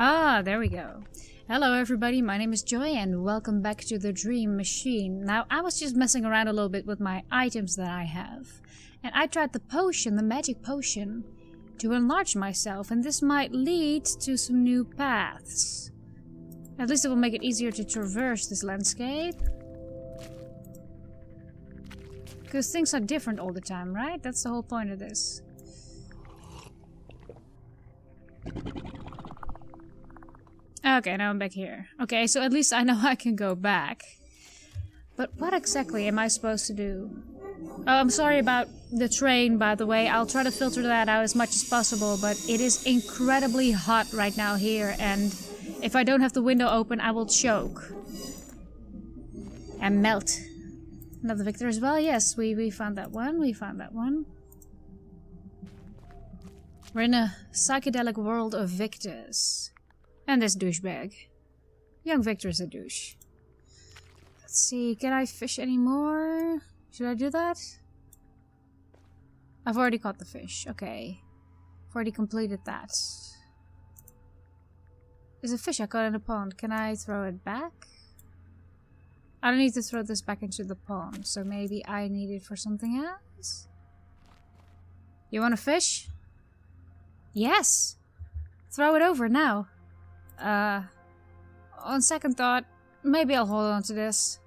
Ah, there we go. Hello everybody, my name is Joy and welcome back to the Dream Machine. Now, I was just messing around a little bit with my items that I have. And I tried the potion, the magic potion, to enlarge myself, and this might lead to some new paths. At least it will make it easier to traverse this landscape. Because things are different all the time, right? That's the whole point of this. Okay, now I'm back here. Okay, so at least I know I can go back. But what exactly am I supposed to do? Oh, I'm sorry about the train, by the way. I'll try to filter that out as much as possible, but it is incredibly hot right now here, and if I don't have the window open, I will choke. And melt. Another victor as well? Yes, we found that one. We found that one. We're in a psychedelic world of victors. And this douchebag. Young Victor is a douche. Let's see, can I fish anymore? Should I do that? I've already caught the fish, okay. I've already completed that. There's a fish I caught in a pond. Can I throw it back? I don't need to throw this back into the pond, so maybe I need it for something else? You want a fish? Yes! Throw it over now. On second thought, maybe I'll hold on to this.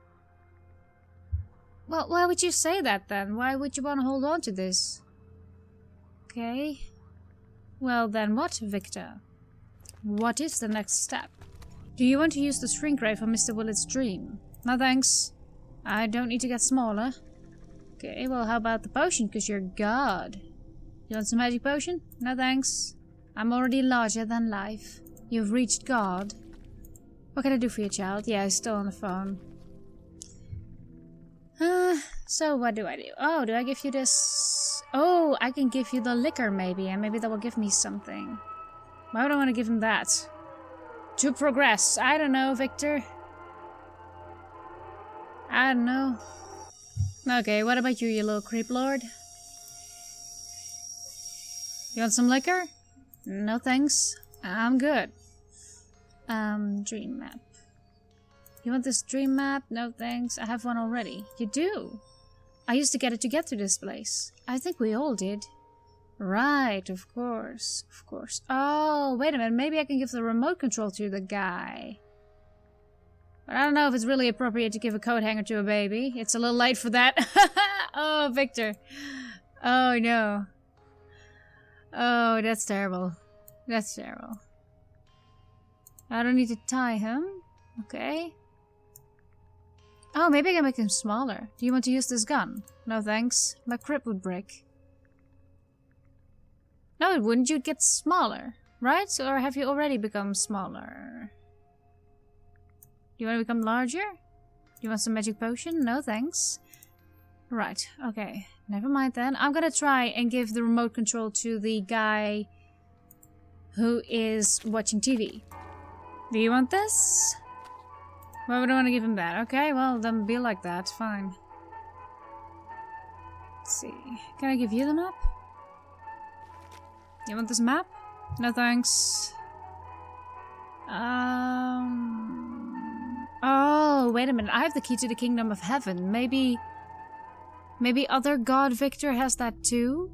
Well, why would you say that then? Why would you want to hold on to this? Okay. Well then what, Victor? What is the next step? Do you want to use the shrink ray from Mr. Willet's dream? No thanks. I don't need to get smaller. Okay, well how about the potion, because you're God. You want some magic potion? No thanks. I'm already larger than life. You've reached God. What can I do for you, child? Yeah, he's still on the phone. So what do I do? Oh, do I give you this? Oh, I can give you the liquor maybe, and maybe that will give me something. Why would I want to give him that? To progress. I don't know, Victor. I don't know. Okay, what about you, you little creep lord? You want some liquor? No thanks. I'm good. Dream map. You want this dream map? No thanks. I have one already. You do? I used to get it to get to this place. I think we all did. Right, of course. Of course. Oh, wait a minute. Maybe I can give the remote control to the guy. But I don't know if it's really appropriate to give a coat hanger to a baby. It's a little late for that. Oh, Victor. Oh, no. Oh, that's terrible. That's terrible. I don't need to tie him. Okay. Oh, maybe I can make him smaller. Do you want to use this gun? No thanks. My grip would break. No, it wouldn't. You'd get smaller, right? Or have you already become smaller? Do you want to become larger? Do you want some magic potion? No thanks. Right, okay. Never mind then. I'm gonna try and give the remote control to the guy who is watching TV. Do you want this? Why would I want to give him that? Okay, well, then be like that. Fine. Let's see. Can I give you the map? You want this map? No thanks. Oh, wait a minute. I have the key to the kingdom of heaven. Maybe other God Victor has that too?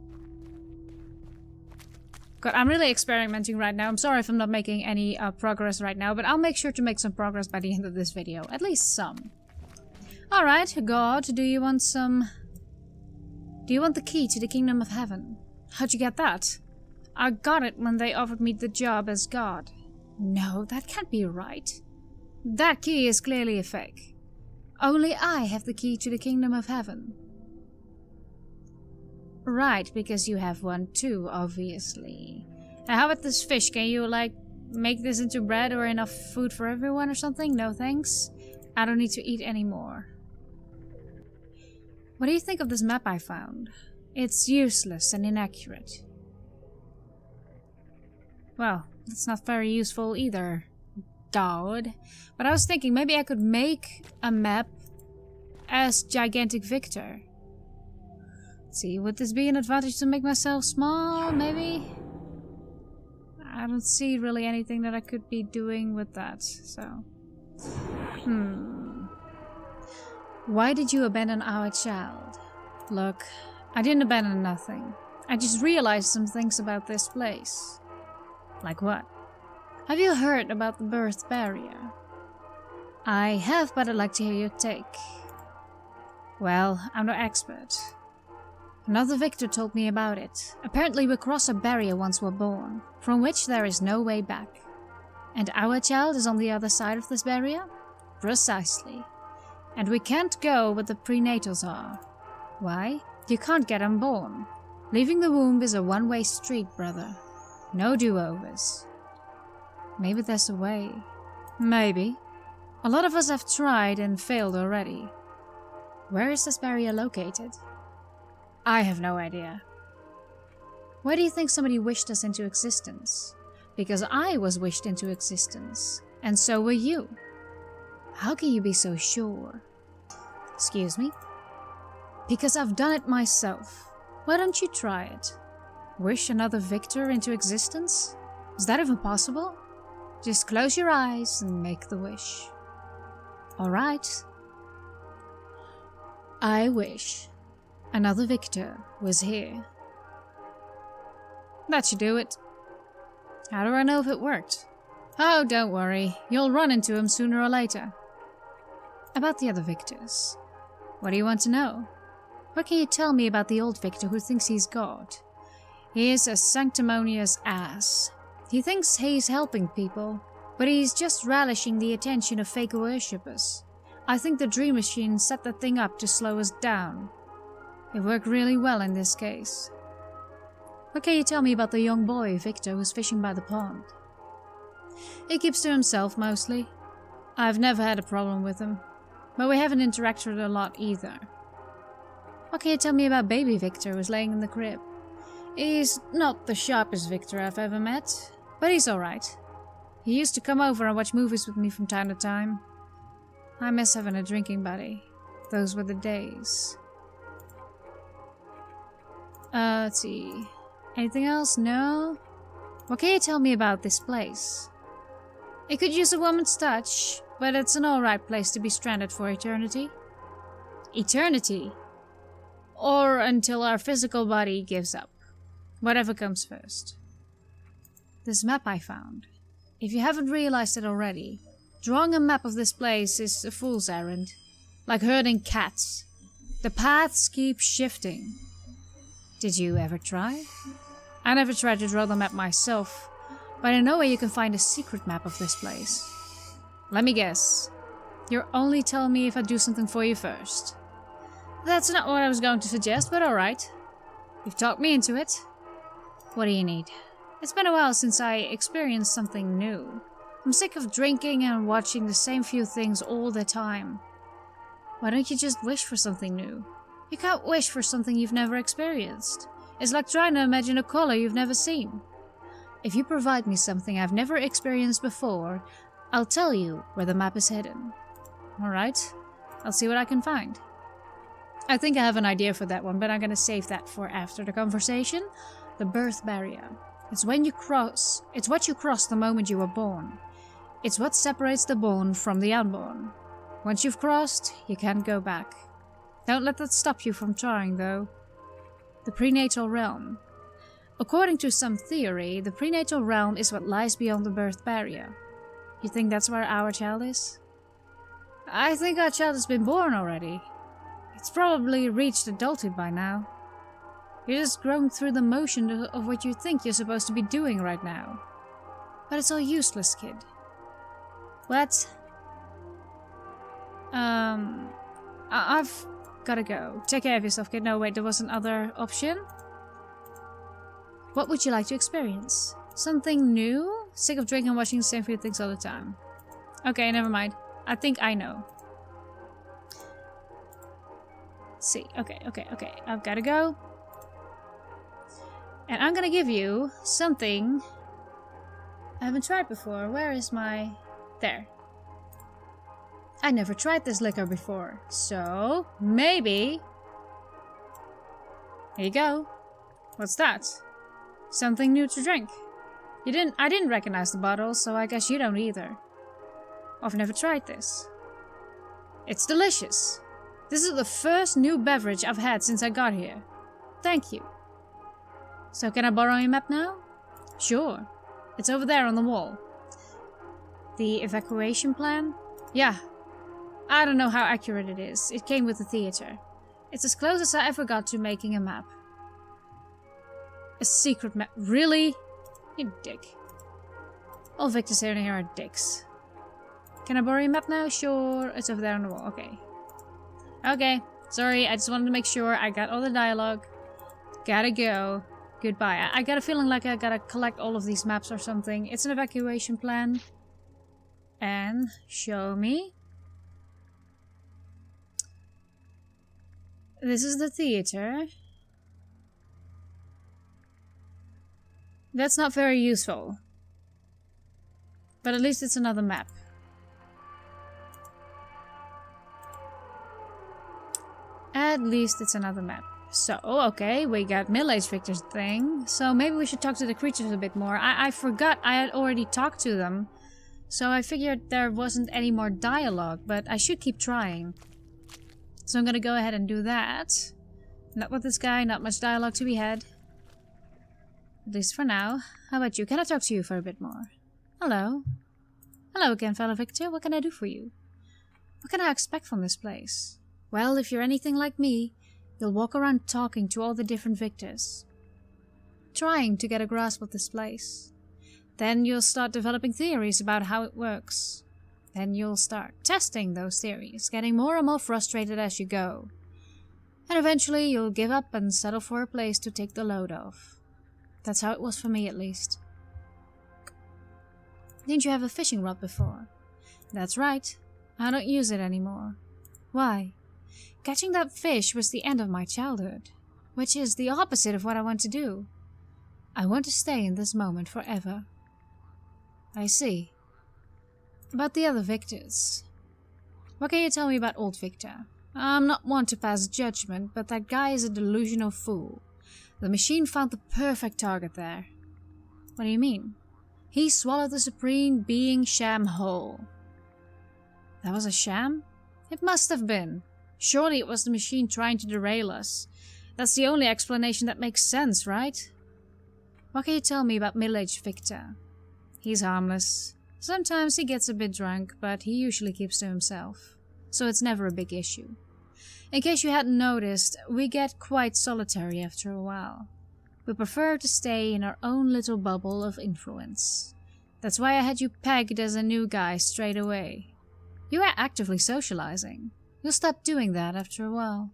God, I'm really experimenting right now. I'm sorry if I'm not making any progress right now, but I'll make sure to make some progress by the end of this video. At least some. Alright, God, do you want some... Do you want the key to the kingdom of heaven? How'd you get that? I got it when they offered me the job as God. No, that can't be right. That key is clearly a fake. Only I have the key to the kingdom of heaven. Right, because you have one too, obviously. Now, how about this fish? Can you, like, make this into bread or enough food for everyone or something? No thanks. I don't need to eat anymore. What do you think of this map I found? It's useless and inaccurate. Well, it's not very useful either, God. But I was thinking maybe I could make a map as Gigantic Victor. Let's see, would this be an advantage to make myself small, maybe? I don't see really anything that I could be doing with that, so... Why did you abandon our child? Look, I didn't abandon nothing. I just realized some things about this place. Like what? Have you heard about the birth barrier? I have, but I'd like to hear your take. Well, I'm no expert. Another Victor told me about it. Apparently we cross a barrier once we're born, from which there is no way back. And our child is on the other side of this barrier? Precisely. And we can't go where the prenatals are. Why? You can't get unborn. Leaving the womb is a one-way street, brother. No do-overs. Maybe there's a way. Maybe. A lot of us have tried and failed already. Where is this barrier located? I have no idea. Why do you think somebody wished us into existence? Because I was wished into existence. And so were you. How can you be so sure? Excuse me? Because I've done it myself. Why don't you try it? Wish another Victor into existence? Is that even possible? Just close your eyes and make the wish. Alright. I wish another Victor was here. That should do it. How do I know if it worked? Oh, don't worry. You'll run into him sooner or later. About the other Victors. What do you want to know? What can you tell me about the old Victor who thinks he's God? He is a sanctimonious ass. He thinks he's helping people, but he's just relishing the attention of fake worshippers. I think the Dream Machine set that thing up to slow us down. It worked really well in this case. What can you tell me about the young boy, Victor, who's fishing by the pond? He keeps to himself mostly. I've never had a problem with him, but we haven't interacted a lot either. What can you tell me about baby Victor who's laying in the crib? He's not the sharpest Victor I've ever met, but he's alright. He used to come over and watch movies with me from time to time. I miss having a drinking buddy. Those were the days. Let's see. Anything else? No? What can you tell me about this place? It could use a woman's touch, but it's an alright place to be stranded for eternity. Eternity? Or until our physical body gives up. Whatever comes first. This map I found. If you haven't realized it already, drawing a map of this place is a fool's errand. Like herding cats. The paths keep shifting. Did you ever try? I never tried to draw the map myself, but I know where you can find a secret map of this place. Let me guess. You're only telling me if I do something for you first. That's not what I was going to suggest, but alright. You've talked me into it. What do you need? It's been a while since I experienced something new. I'm sick of drinking and watching the same few things all the time. Why don't you just wish for something new? You can't wish for something you've never experienced. It's like trying to imagine a color you've never seen. If you provide me something I've never experienced before, I'll tell you where the map is hidden. Alright, I'll see what I can find. I think I have an idea for that one, but I'm gonna save that for after the conversation. The birth barrier. It's what you cross the moment you were born. It's what separates the born from the unborn. Once you've crossed, you can't go back. Don't let that stop you from trying, though. The prenatal realm. According to some theory, the prenatal realm is what lies beyond the birth barrier. You think that's where our child is? I think our child has been born already. It's probably reached adulthood by now. You're just growing through the motion of what you think you're supposed to be doing right now. But it's all useless, kid. What? I've gotta go. Take care of yourself, kid. No, wait, there was another option. What would you like to experience? Something new? Sick of drinking and watching the same few things all the time. Okay, never mind. I think I know. Let's see. Okay. I've gotta go. And I'm gonna give you something I haven't tried before. Where is my... There. I never tried this liquor before, so maybe... Here you go. What's that? Something new to drink. I didn't recognize the bottle, so I guess you don't either. I've never tried this. It's delicious. This is the first new beverage I've had since I got here. Thank you. So can I borrow your map now? Sure. It's over there on the wall. The evacuation plan? Yeah. I don't know how accurate it is. It came with the theater. It's as close as I ever got to making a map. A secret map. Really? You dick. All victors here are dicks. Can I borrow your map now? Sure. It's over there on the wall. Okay. Okay. Sorry, I just wanted to make sure I got all the dialogue. Gotta go. Goodbye. I got a feeling like I gotta collect all of these maps or something. It's an evacuation plan. And show me. This is the theater. That's not very useful. But at least it's another map. At least it's another map. So, okay, we got middle-aged victors thing. So maybe we should talk to the creatures a bit more. I forgot I had already talked to them. So I figured there wasn't any more dialogue, but I should keep trying. So I'm gonna go ahead and do that. Not with this guy, not much dialogue to be had. At least for now. How about you? Can I talk to you for a bit more? Hello. Hello again, fellow Victor. What can I do for you? What can I expect from this place? Well, if you're anything like me, you'll walk around talking to all the different Victors. Trying to get a grasp of this place. Then you'll start developing theories about how it works. Then you'll start testing those theories, getting more and more frustrated as you go. And eventually you'll give up and settle for a place to take the load off. That's how it was for me, at least. Didn't you have a fishing rod before? That's right. I don't use it anymore. Why? Catching that fish was the end of my childhood, which is the opposite of what I want to do. I want to stay in this moment forever. I see. About the other Victors. What can you tell me about old Victor? I'm not one to pass judgment, but that guy is a delusional fool. The machine found the perfect target there. What do you mean? He swallowed the Supreme Being sham whole. That was a sham? It must have been. Surely it was the machine trying to derail us. That's the only explanation that makes sense, right? What can you tell me about middle-aged Victor? He's harmless. Sometimes he gets a bit drunk, but he usually keeps to himself. So it's never a big issue. In case you hadn't noticed, we get quite solitary after a while. We prefer to stay in our own little bubble of influence. That's why I had you pegged as a new guy straight away. You are actively socializing. You'll stop doing that after a while.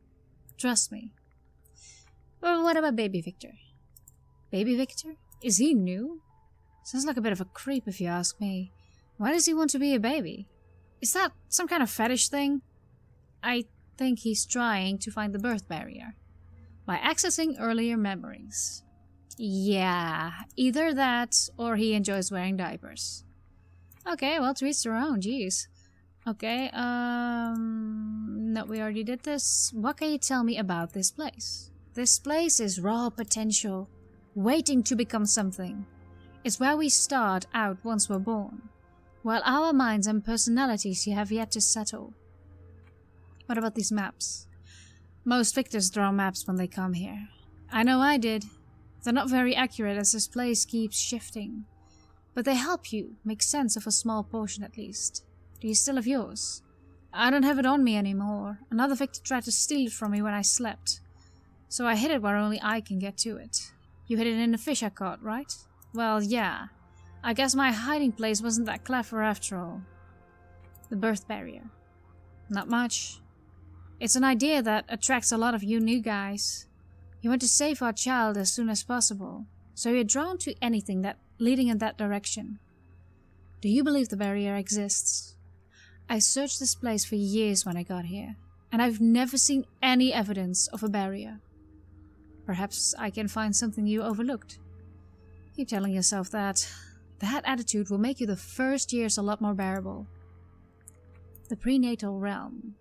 Trust me. Well, what about Baby Victor? Baby Victor? Is he new? Sounds like a bit of a creep if you ask me. Why does he want to be a baby? Is that some kind of fetish thing? I think he's trying to find the birth barrier. By accessing earlier memories. Yeah, either that or he enjoys wearing diapers. Okay, well, to each their own, jeez. Okay, no, we already did this. What can you tell me about this place? This place is raw potential, waiting to become something. It's where we start out once we're born, while our minds and personalities have yet to settle. What about these maps? Most Victors draw maps when they come here. I know I did. They're not very accurate as this place keeps shifting, but they help you make sense of a small portion at least. Do you still have yours? I don't have it on me anymore. Another Victor tried to steal it from me when I slept, so I hid it where only I can get to it. You hid it in the fish I caught, right? Well, yeah. I guess my hiding place wasn't that clever after all. The birth barrier. Not much. It's an idea that attracts a lot of you new guys. You want to save our child as soon as possible, so you're drawn to anything that leading in that direction. Do you believe the barrier exists? I searched this place for years when I got here, and I've never seen any evidence of a barrier. Perhaps I can find something you overlooked. Keep telling yourself that. That attitude will make you the first years a lot more bearable. The prenatal realm.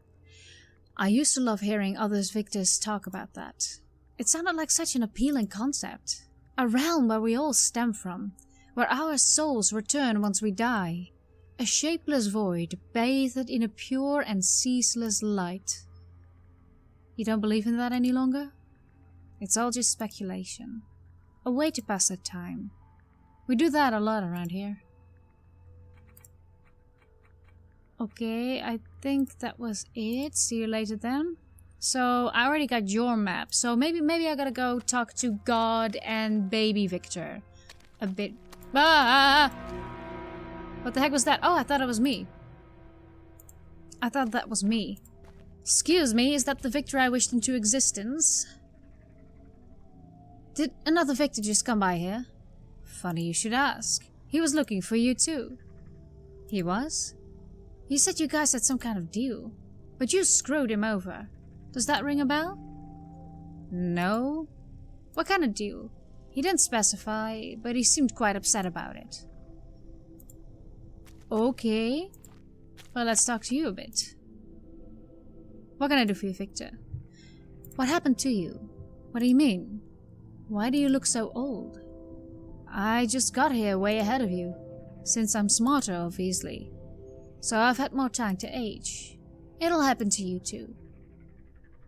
I used to love hearing others Victors talk about that. It sounded like such an appealing concept. A realm where we all stem from, where our souls return once we die. A shapeless void, bathed in a pure and ceaseless light. You don't believe in that any longer? It's all just speculation. A way to pass the time. We do that a lot around here. Okay, I think that was it. See you later then. So, I already got your map. So maybe I gotta go talk to God and baby Victor. A bit... Ah! What the heck was that? Oh, I thought it was me. I thought that was me. Excuse me, is that the Victor I wished into existence? Did another Victor just come by here? Funny you should ask. He was looking for you too. He was? You said you guys had some kind of deal, but you screwed him over. Does that ring a bell? No. What kind of deal? He didn't specify, but he seemed quite upset about it. Okay. Well, let's talk to you a bit. What can I do for you, Victor? What happened to you? What do you mean? Why do you look so old? I just got here way ahead of you. Since I'm smarter, obviously. So I've had more time to age. It'll happen to you too.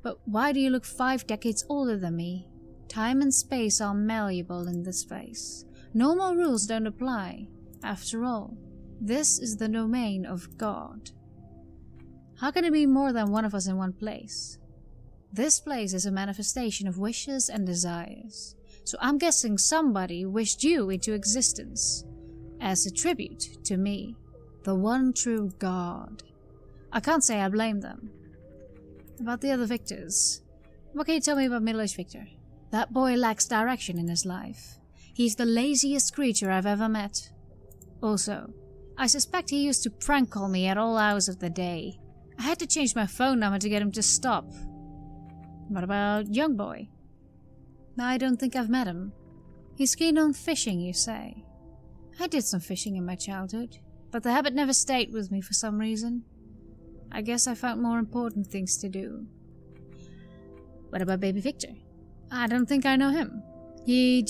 But why do you look 5 decades older than me? Time and space are malleable in this place. Normal rules don't apply. After all, this is the domain of God. How can it be more than one of us in one place? This place is a manifestation of wishes and desires. So I'm guessing somebody wished you into existence as a tribute to me, the one true God. I can't say I blame them. About the other Victors, what can you tell me about middle-aged Victor? That boy lacks direction in his life. He's the laziest creature I've ever met. Also, I suspect he used to prank call me at all hours of the day. I had to change my phone number to get him to stop. What about young boy? I don't think I've met him. He's keen on fishing, you say. I did some fishing in my childhood, but the habit never stayed with me for some reason. I guess I found more important things to do. What about baby Victor? I don't think I know him. He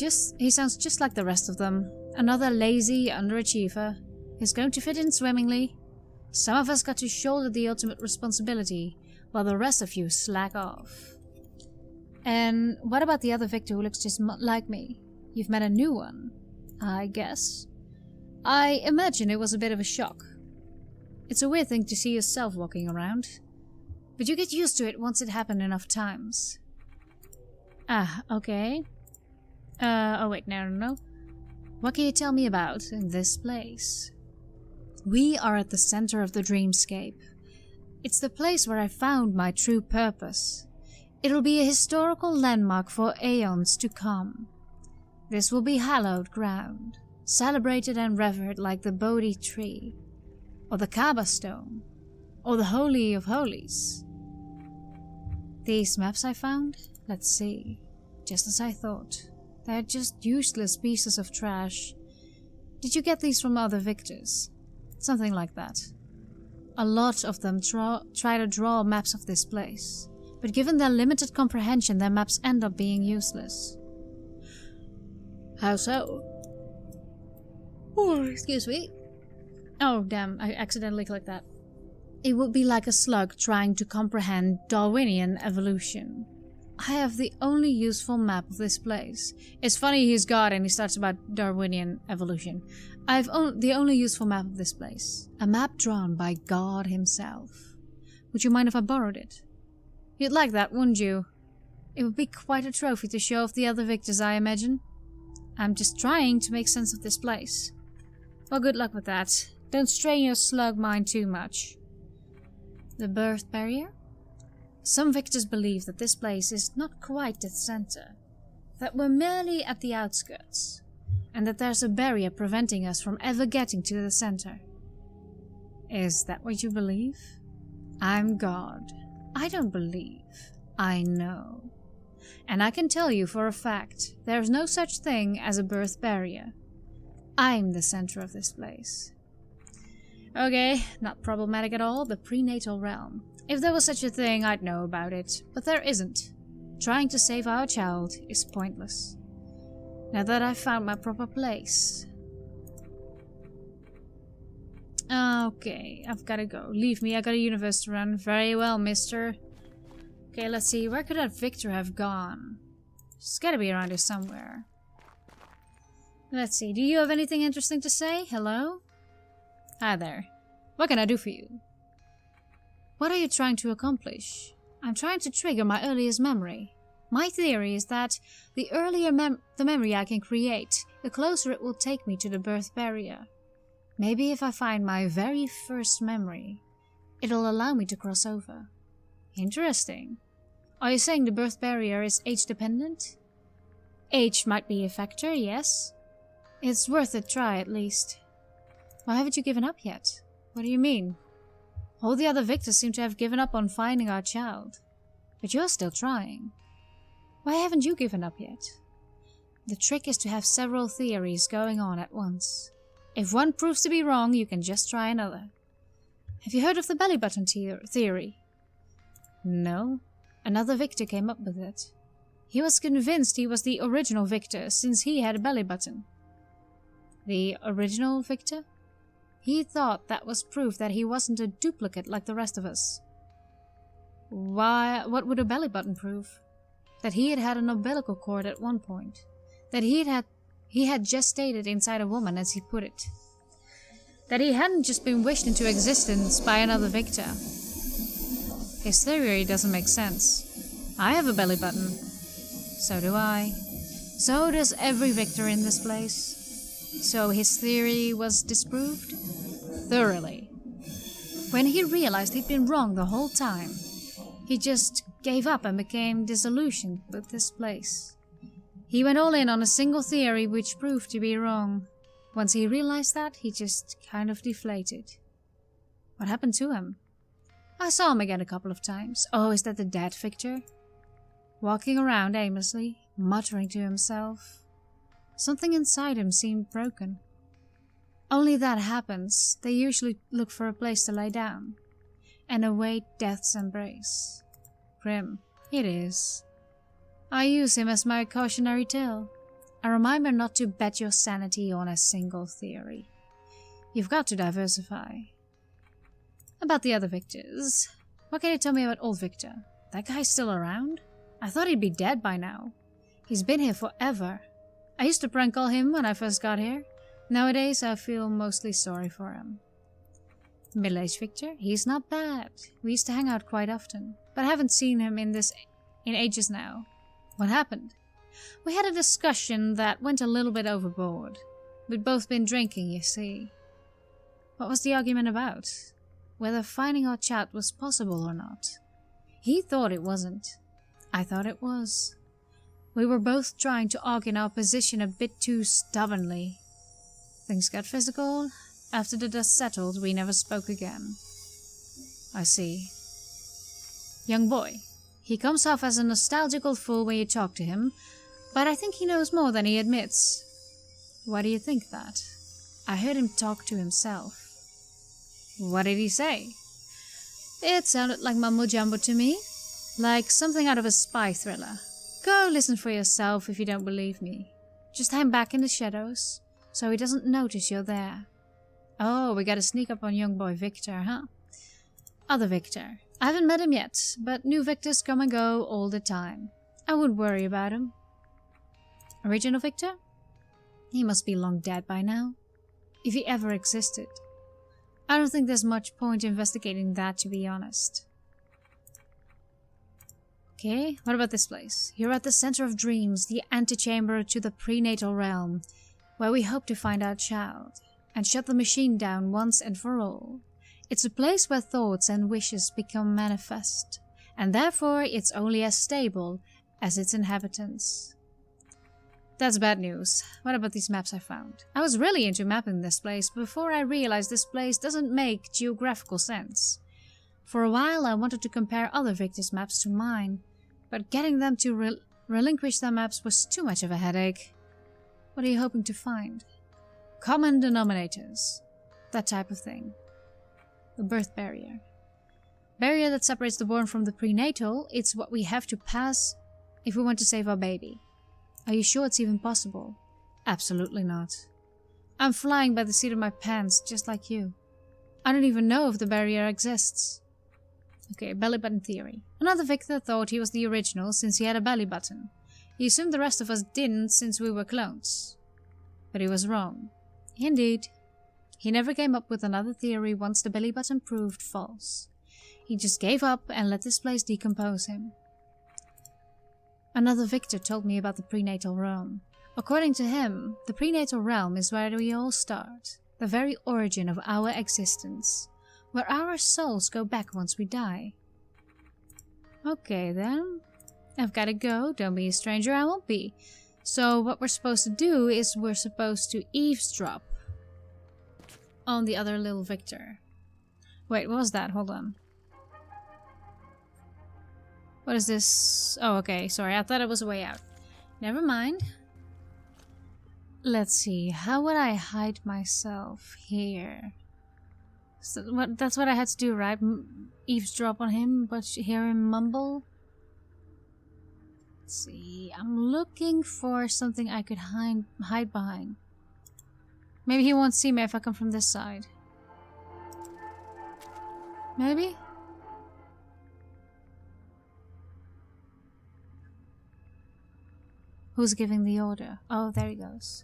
sounds just like the rest of them. Another lazy underachiever. He's going to fit in swimmingly. Some of us got to shoulder the ultimate responsibility, while the rest of you slack off. And what about the other Victor who looks just like me? You've met a new one, I guess. I imagine it was a bit of a shock. It's a weird thing to see yourself walking around, but you get used to it once it happened enough times. Ah, okay. Oh wait, no. What can you tell me about in this place? We are at the center of the dreamscape. It's the place where I found my true purpose. It'll be a historical landmark for aeons to come. This will be hallowed ground, celebrated and revered like the Bodhi tree, or the Kaaba stone, or the Holy of Holies. These maps I found? Let's see. Just as I thought. They're just useless pieces of trash. Did you get these from other Victors? Something like that. A lot of them try to draw maps of this place, but given their limited comprehension, their maps end up being useless. How so? Oh, excuse me. Oh, damn, I accidentally clicked that. It would be like a slug trying to comprehend Darwinian evolution. I have the only useful map of this place. It's funny he's God and he starts about Darwinian evolution. I have the only useful map of this place. A map drawn by God himself. Would you mind if I borrowed it? You'd like that, wouldn't you? It would be quite a trophy to show off the other Victors, I imagine. I'm just trying to make sense of this place. Well, good luck with that. Don't strain your slug mind too much. The birth barrier? Some Victors believe that this place is not quite the center, that we're merely at the outskirts, and that there's a barrier preventing us from ever getting to the center. Is that what you believe? I'm God. I don't believe. I know. And I can tell you for a fact, there's no such thing as a birth barrier. I'm the center of this place. Okay, not problematic at all, the prenatal realm. If there was such a thing, I'd know about it, but there isn't. Trying to save our child is pointless. Now that I've found my proper place, Okay, I've gotta go. Leave me, I got a universe to run. Very well, mister. Okay, let's see. Where could that Victor have gone? She's gotta be around here somewhere. Let's see. Do you have anything interesting to say? Hello? Hi there. What can I do for you? What are you trying to accomplish? I'm trying to trigger my earliest memory. My theory is that the earlier the memory I can create, the closer it will take me to the birth barrier. Maybe if I find my very first memory, it'll allow me to cross over. Interesting. Are you saying the birth barrier is age-dependent? Age might be a factor, yes. It's worth a try, at least. Why haven't you given up yet? What do you mean? All the other victors seem to have given up on finding our child. But you're still trying. Why haven't you given up yet? The trick is to have several theories going on at once. If one proves to be wrong, you can just try another. Have you heard of the belly button theory? No. Another victor came up with it. He was convinced he was the original victor since he had a belly button. The original victor? He thought that was proof that he wasn't a duplicate like the rest of us. Why? What would a belly button prove? That he had had an umbilical cord at one point. That he had gestated inside a woman, as he put it. That he hadn't just been wished into existence by another victor. His theory doesn't make sense. I have a belly button. So do I. So does every victor in this place. So his theory was disproved? Thoroughly. When he realized he'd been wrong the whole time, he just gave up and became disillusioned with this place. He went all in on a single theory which proved to be wrong. Once he realized that, he just kind of deflated. What happened to him? I saw him again a couple of times. Oh, is that the dead Victor? Walking around aimlessly, muttering to himself. Something inside him seemed broken. Only that happens, they usually look for a place to lie down and await death's embrace. Grim, it is. I use him as my cautionary tale, a reminder not to bet your sanity on a single theory. You've got to diversify. About the other Victors, what can you tell me about old Victor? That guy's still around? I thought he'd be dead by now. He's been here forever. I used to prank call him when I first got here. Nowadays, I feel mostly sorry for him. Middle-aged Victor? He's not bad. We used to hang out quite often, but I haven't seen him in ages now. What happened? We had a discussion that went a little bit overboard. We'd both been drinking, you see. What was the argument about? Whether finding our child was possible or not. He thought it wasn't. I thought it was. We were both trying to argue our position a bit too stubbornly. Things got physical. After the dust settled, we never spoke again. I see. Young boy. He comes off as a nostalgical fool when you talk to him, but I think he knows more than he admits. Why do you think that? I heard him talk to himself. What did he say? It sounded like mumbo-jumbo to me, like something out of a spy thriller. Go listen for yourself if you don't believe me. Just hang back in the shadows, so he doesn't notice you're there. Oh, we gotta sneak up on young boy Victor, huh? Other Victor. I haven't met him yet, but new Victors come and go all the time. I wouldn't worry about him. Original Victor? He must be long dead by now. If he ever existed. I don't think there's much point investigating that, to be honest. Okay, what about this place? You're at the center of dreams, the antechamber to the prenatal realm, where we hope to find our child, and shut the machine down once and for all. It's a place where thoughts and wishes become manifest, and therefore it's only as stable as its inhabitants. That's bad news. What about these maps I found? I was really into mapping this place before I realized this place doesn't make geographical sense. For a while I wanted to compare other Victors' maps to mine, but getting them to relinquish their maps was too much of a headache. What are you hoping to find? Common denominators. That type of thing. The birth barrier. Barrier that separates the born from the prenatal, it's what we have to pass if we want to save our baby. Are you sure it's even possible? Absolutely not. I'm flying by the seat of my pants, just like you. I don't even know if the barrier exists. Okay, belly button theory. Another victor thought he was the original since he had a belly button. He assumed the rest of us didn't since we were clones. But he was wrong. Indeed. He never came up with another theory once the belly button proved false. He just gave up and let this place decompose him. Another victor told me about the prenatal realm. According to him, the prenatal realm is where we all start, the very origin of our existence, where our souls go back once we die. Okay then, I've gotta go, don't be a stranger, I won't be. So what we're supposed to do is we're supposed to eavesdrop on the other little victor. Wait, what was that? Hold on. What is this? Oh, okay, sorry, I thought it was a way out. Never mind. Let's see, how would I hide myself here? So that's what I had to do, right? Eavesdrop on him, but hear him mumble? Let's see, I'm looking for something I could hide behind. Maybe he won't see me if I come from this side. Maybe? Who's giving the order? Oh, there he goes.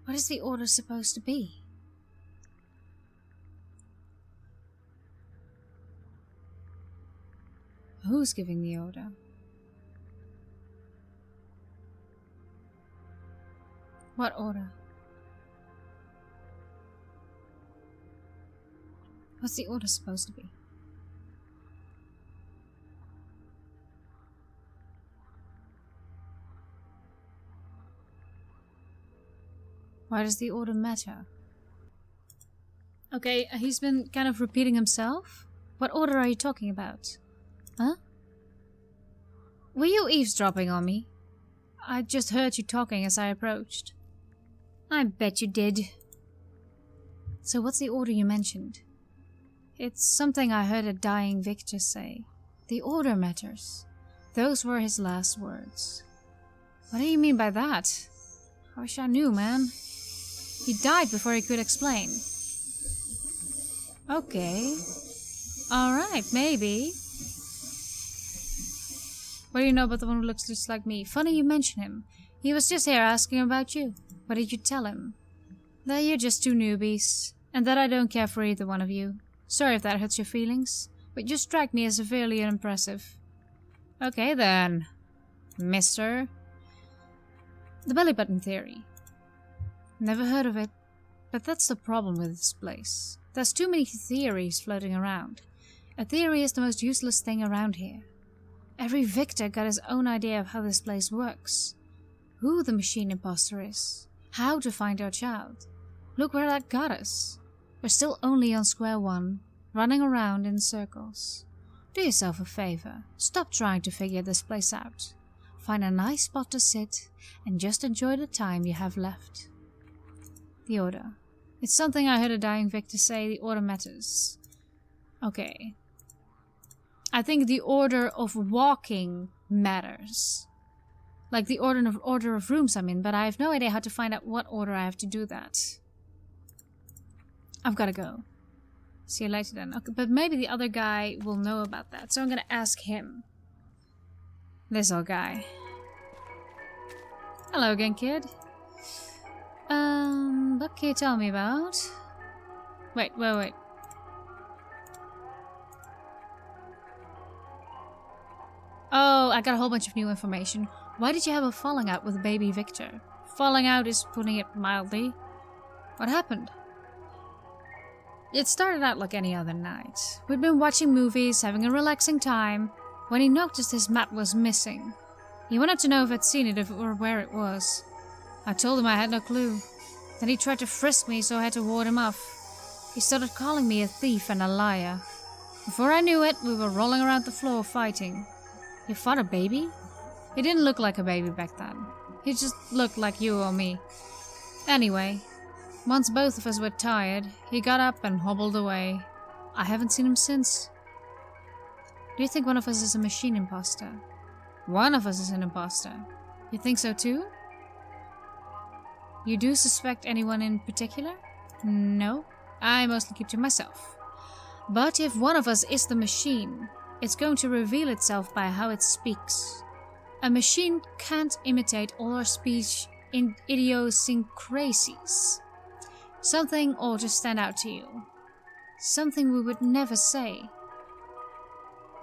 What is the order supposed to be? Who's giving the order? What order? What's the order supposed to be? Why does the order matter? Okay, he's been kind of repeating himself. What order are you talking about? Huh? Were you eavesdropping on me? I just heard you talking as I approached. I bet you did. So what's the order you mentioned? It's something I heard a dying victor say. The order matters. Those were his last words. What do you mean by that? I wish I knew, man. He died before he could explain. Okay. Alright, maybe. What do you know about the one who looks just like me? Funny you mention him. He was just here asking about you. What did you tell him? That you're just two newbies, and that I don't care for either one of you. Sorry if that hurts your feelings, but you strike me as severely unimpressive. Okay then, mister. The belly button theory. Never heard of it, but that's the problem with this place. There's too many theories floating around. A theory is the most useless thing around here. Every victor got his own idea of how this place works. Who the machine imposter is. How to find our child. Look where that got us. We're still only on square one, running around in circles. Do yourself a favor. Stop trying to figure this place out. Find a nice spot to sit and just enjoy the time you have left. The order. It's something I heard a dying victor say. The order matters. Okay. I think the order of walking matters. Like the order of rooms I'm in, but I have no idea how to find out what order I have to do that. I've gotta go. See you later then. Okay, but maybe the other guy will know about that, so I'm gonna ask him. This old guy. Hello again, kid. What can you tell me about? Wait. Oh, I got a whole bunch of new information. Why did you have a falling out with baby Victor? Falling out is putting it mildly. What happened? It started out like any other night. We'd been watching movies, having a relaxing time, when he noticed his mat was missing. He wanted to know if I'd seen it or where it was. I told him I had no clue. Then he tried to frisk me, so I had to ward him off. He started calling me a thief and a liar. Before I knew it, we were rolling around the floor fighting. You fought a baby? He didn't look like a baby back then. He just looked like you or me. Anyway, once both of us were tired, he got up and hobbled away. I haven't seen him since. Do you think one of us is a machine imposter? One of us is an imposter. You think so too? You do suspect anyone in particular? No, I mostly keep to myself. But if one of us is the machine, it's going to reveal itself by how it speaks. A machine can't imitate all our speech in idiosyncrasies. Something ought to stand out to you. Something we would never say.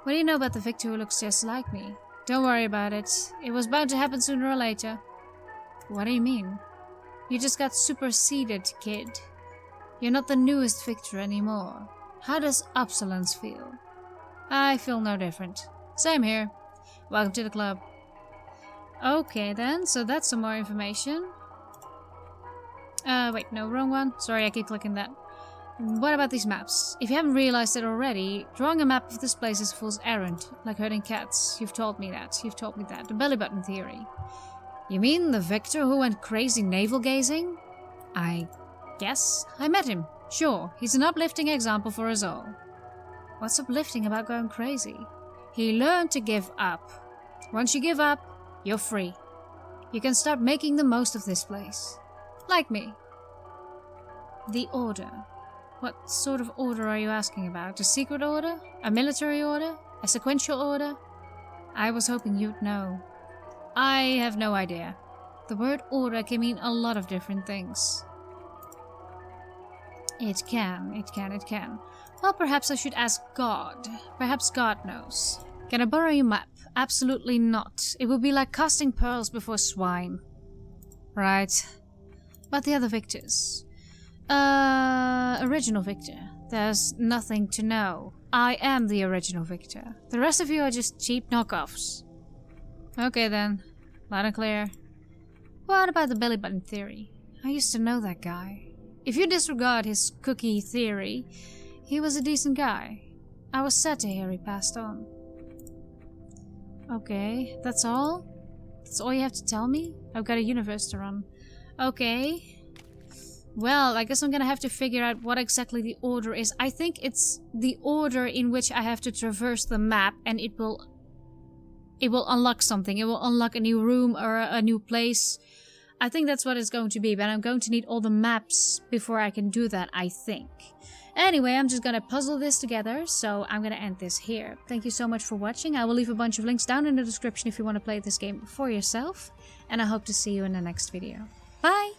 What do you know about the Victor who looks just like me? Don't worry about it. It was bound to happen sooner or later. What do you mean? You just got superseded, kid. You're not the newest Victor anymore. How does Upsilence feel? I feel no different. Same here. Welcome to the club. Okay then, so that's some more information. Wait, no, wrong one. Sorry, I keep clicking that. What about these maps? If you haven't realized it already, drawing a map of this place is a fool's errand, like herding cats. You've told me that. The belly button theory. You mean the Victor who went crazy navel-gazing? I guess. I met him. Sure, he's an uplifting example for us all. What's uplifting about going crazy? He learned to give up. Once you give up, you're free. You can start making the most of this place. Like me. The Order. What sort of order are you asking about? A secret order? A military order? A sequential order? I was hoping you'd know. I have no idea. The word order can mean a lot of different things. It can. Well, perhaps I should ask God. Perhaps God knows. Can I borrow your map? Absolutely not. It would be like casting pearls before swine. Right. But the other Victors? Original Victor. There's nothing to know. I am the original Victor. The rest of you are just cheap knockoffs. Okay then. Loud and clear. What about the belly button theory? I used to know that guy. If you disregard his cookie theory, he was a decent guy. I was sad to hear he passed on. Okay, that's all? That's all you have to tell me? I've got a universe to run. Okay. Well, I guess I'm gonna have to figure out what exactly the order is. I think it's the order in which I have to traverse the map, and it will unlock something. It will unlock a new room or a new place. I think that's what it's going to be, but I'm going to need all the maps before I can do that, I think. Anyway, I'm just gonna puzzle this together, so I'm gonna end this here. Thank you so much for watching. I will leave a bunch of links down in the description if you want to play this game for yourself, and I hope to see you in the next video. Bye!